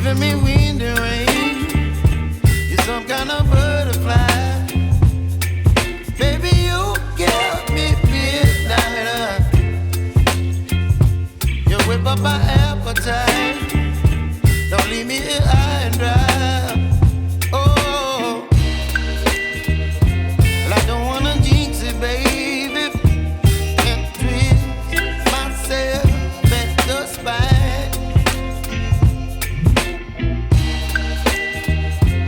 giving me wind and rain. You're some kind of butterfly. Baby, you give me midnight. You whip up my appetite. Don't leave me here high and dry. Oh, well, I don't wanna jinx it, baby, and twist myself at the spine.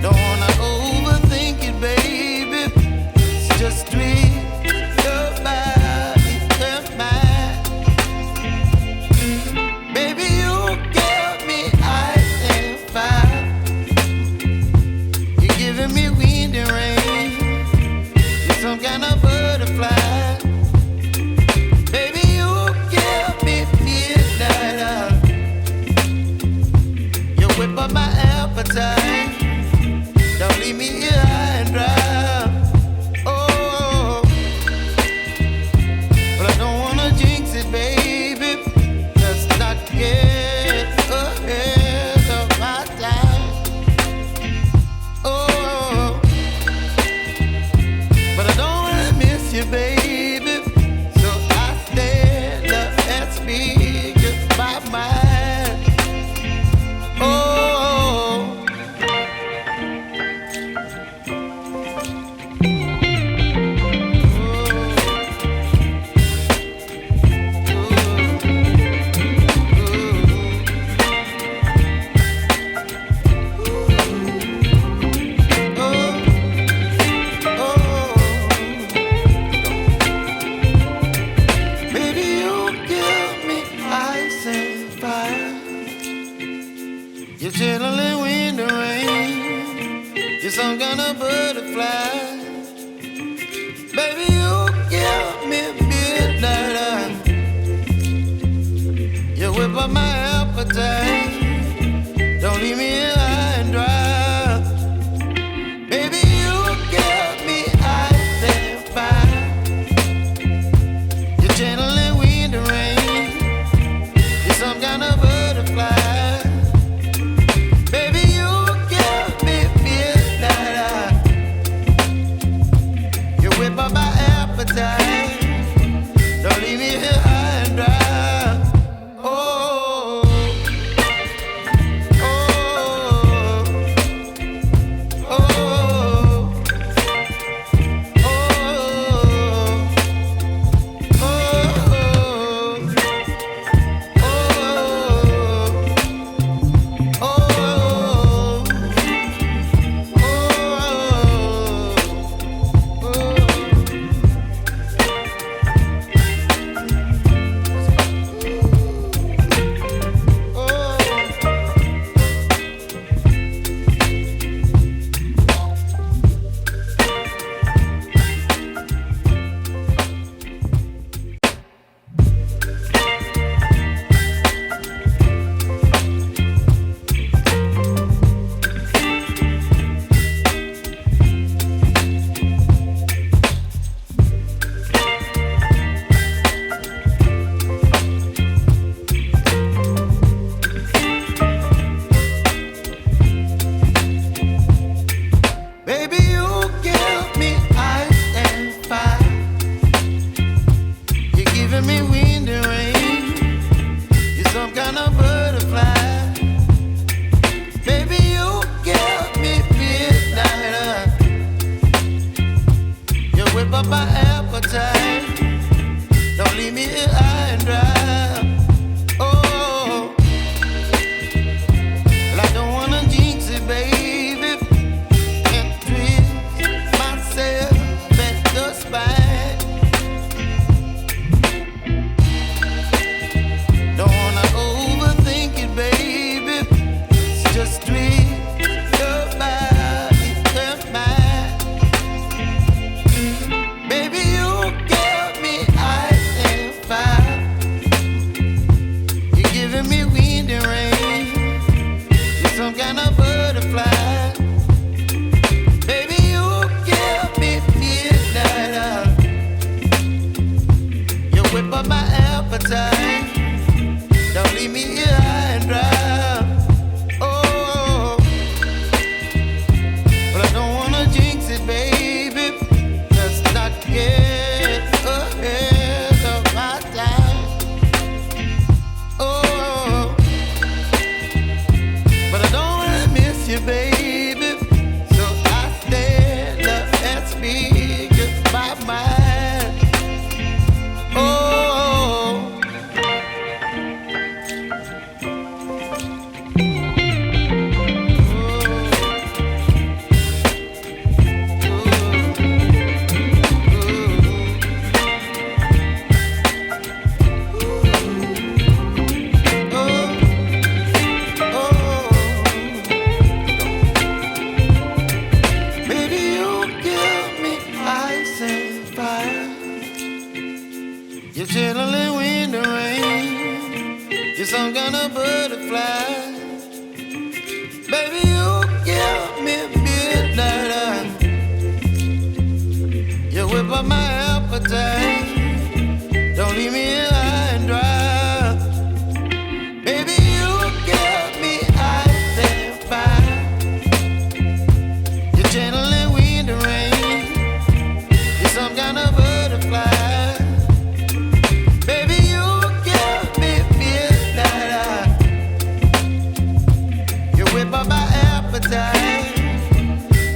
Don't wanna overthink it, baby. It's just twist your body and mine. Baby, you give me ice and fire. You're giving me wind and rain. You're some kind of butterfly. Baby, you give me midnight. You whip up my appetite. Don't leave me here high and dry. Oh, but I don't wanna jinx it, baby. Let's not get ahead of my time. Oh, but I don't wanna miss you, baby. So I stand up and speak just my mind. Oh. Baby, you give me ice and fire. You're chilling wind and rain. You're some kind of butterfly. Baby, you give me midnight. You whip up my appetite. Don't leave me here high and dry. Baby, you give me ice and fire. You're channeling wind and rain. You're some kind of butterfly. Baby, you give me midnight. You whip up my appetite. Don't leave me here high and dry. Oh, you, baby. So I stand up and speak my mind. Oh, you're chilling in the rain. You're some kind of butterfly. Baby, you give me midnight. You whip up my appetite. Don't leave me here high and dry. Baby, you give me ice and fire. You're channeling wind and rain. You're some kind of butterfly.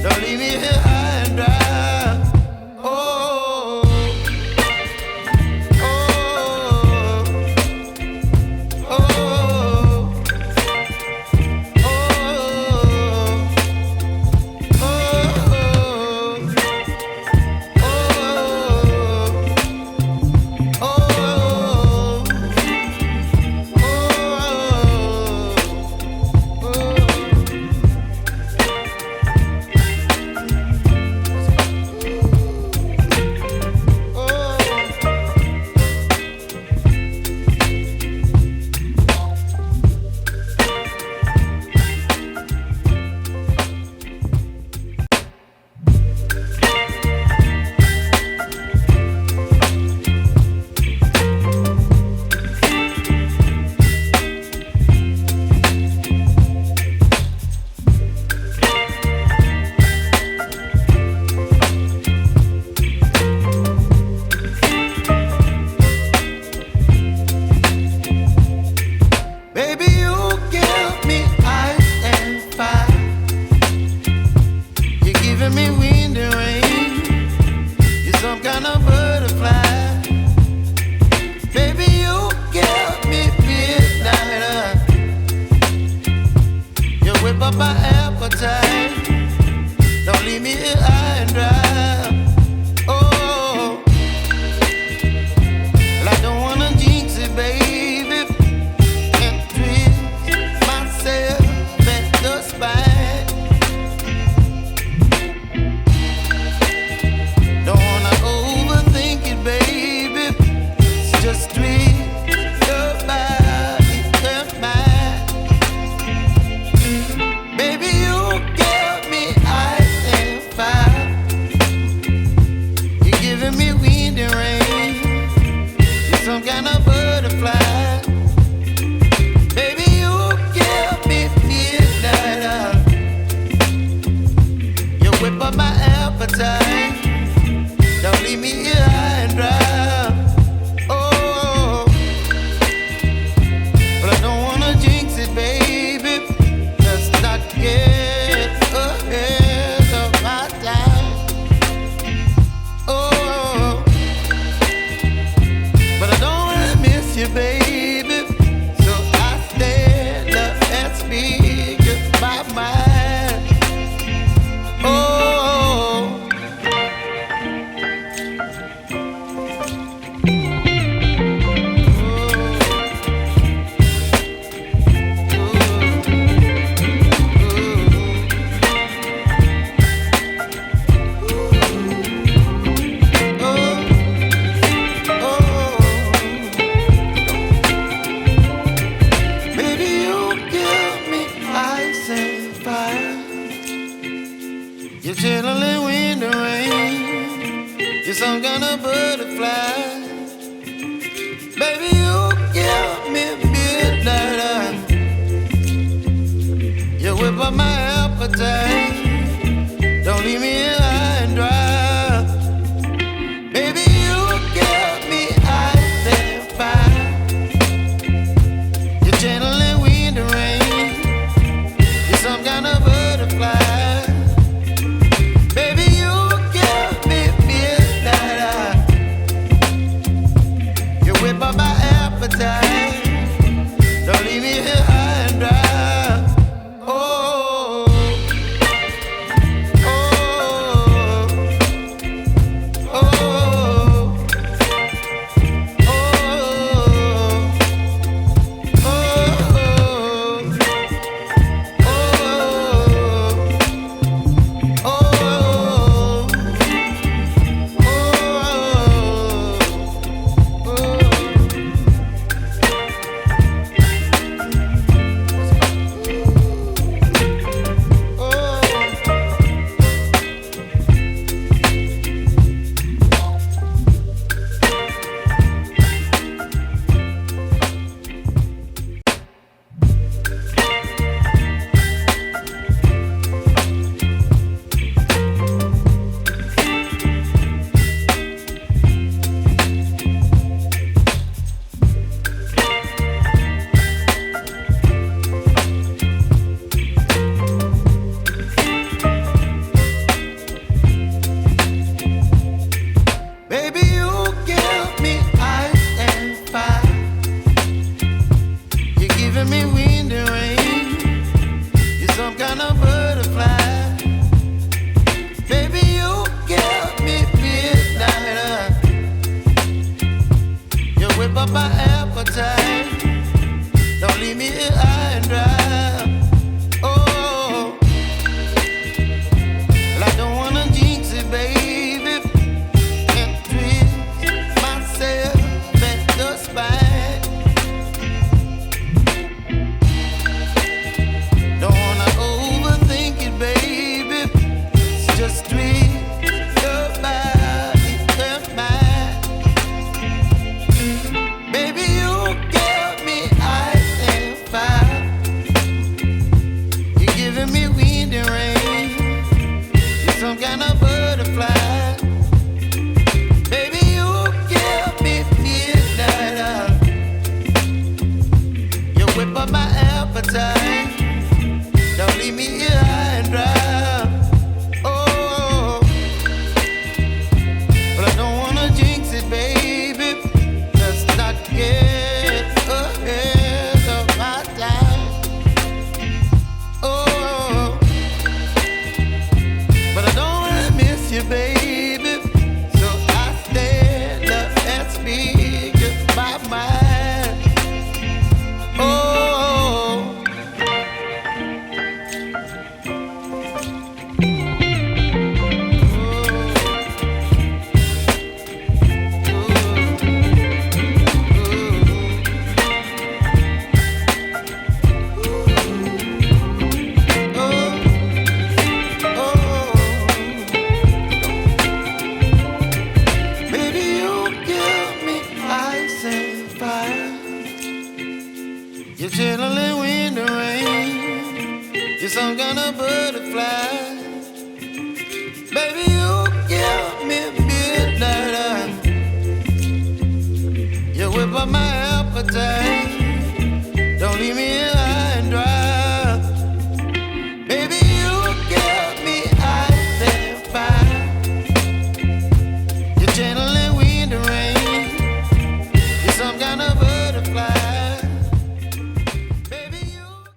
Don't leave me here high and dry. Oh, oh, oh, oh, some kind of butterfly. Baby, you give me midnight. You whip up my appetite. Don't leave me here high and dry. Baby, you give me ice and fire. You're channeling wind and rain. You're some kind of butterfly. You're chilling in the rain. You're some kind of butterfly. Baby, you give me midnight. You whip up my appetite.